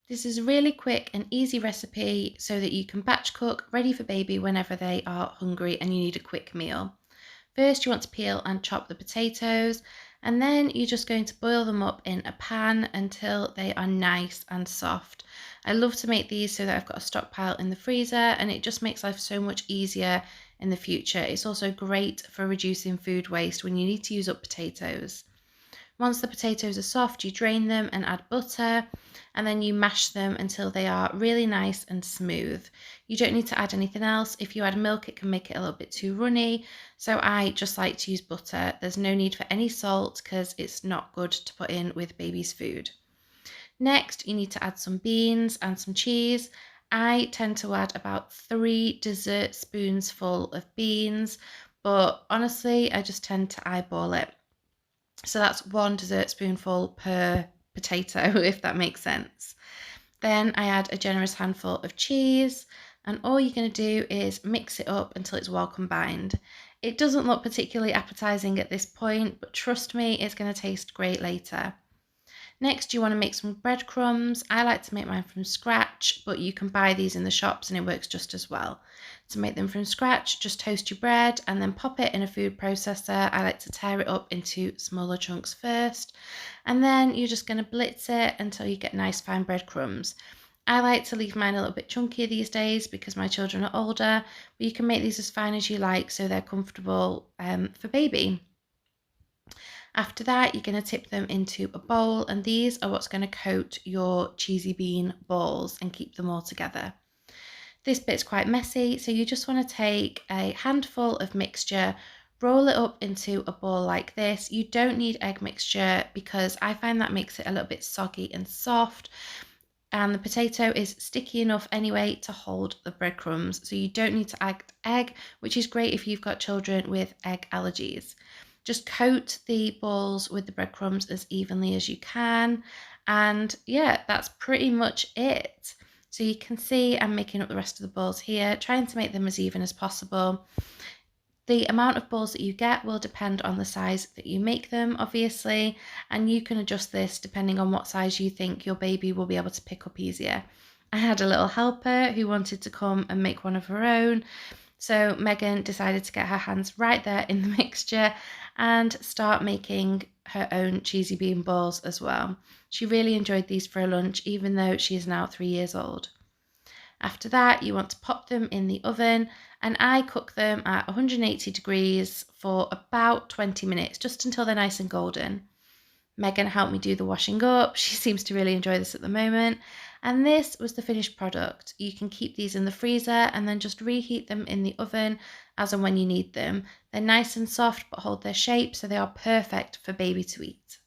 This is a really quick and easy recipe so that you can batch cook ready for baby whenever they are hungry and you need a quick meal. First, you want to peel and chop the potatoes, and then you're just going to boil them up in a pan until they are nice and soft. I love to make these so that I've got a stockpile in the freezer, and it just makes life so much easier in the future. It's also great for reducing food waste when you need to use up potatoes. Once the potatoes are soft, you drain them and add butter, and then you mash them until they are really nice and smooth. You don't need to add anything else. If you add milk, it can make it a little bit too runny, so I just like to use butter. There's no need for any salt because it's not good to put in with baby's food. Next, you need to add some beans and some cheese. I tend to add about 3 dessert spoons full of beans, but honestly, I just tend to eyeball it. So that's 1 dessert spoonful per potato, if that makes sense. Then I add a generous handful of cheese, and all you're going to do is mix it up until it's well combined. It doesn't look particularly appetizing at this point, but trust me, it's going to taste great later. Next, you want to make some breadcrumbs. I like to make mine from scratch, but you can buy these in the shops and it works just as well. To make them from scratch, just toast your bread and then pop it in a food processor. I like to tear it up into smaller chunks first, and then you're just going to blitz it until you get nice fine breadcrumbs. I like to leave mine a little bit chunkier these days because my children are older, but you can make these as fine as you like so they're comfortable for baby. After that, you're going to tip them into a bowl, and these are what's going to coat your cheesy bean balls and keep them all together. This bit's quite messy, so you just want to take a handful of mixture, roll it up into a ball like this. You don't need egg mixture because I find that makes it a little bit soggy and soft, and the potato is sticky enough anyway to hold the breadcrumbs, so you don't need to add egg, which is great if you've got children with egg allergies. Just coat the balls with the breadcrumbs as evenly as you can, and yeah, that's pretty much it. So you can see I'm making up the rest of the balls here, trying to make them as even as possible. The amount of balls that you get will depend on the size that you make them, obviously, and you can adjust this depending on what size you think your baby will be able to pick up easier. I had a little helper who wanted to come and make one of her own, so Megan decided to get her hands right there in the mixture and start making her own cheesy bean balls as well. She really enjoyed these for a lunch, even though she is now 3 years old. After that, you want to pop them in the oven, and I cook them at 180 degrees for about 20 minutes, just until they're nice and golden. Megan helped me do the washing up. She seems to really enjoy this at the moment. And this was the finished product. You can keep these in the freezer and then just reheat them in the oven as and when you need them. They're nice and soft but hold their shape, so they are perfect for baby to eat.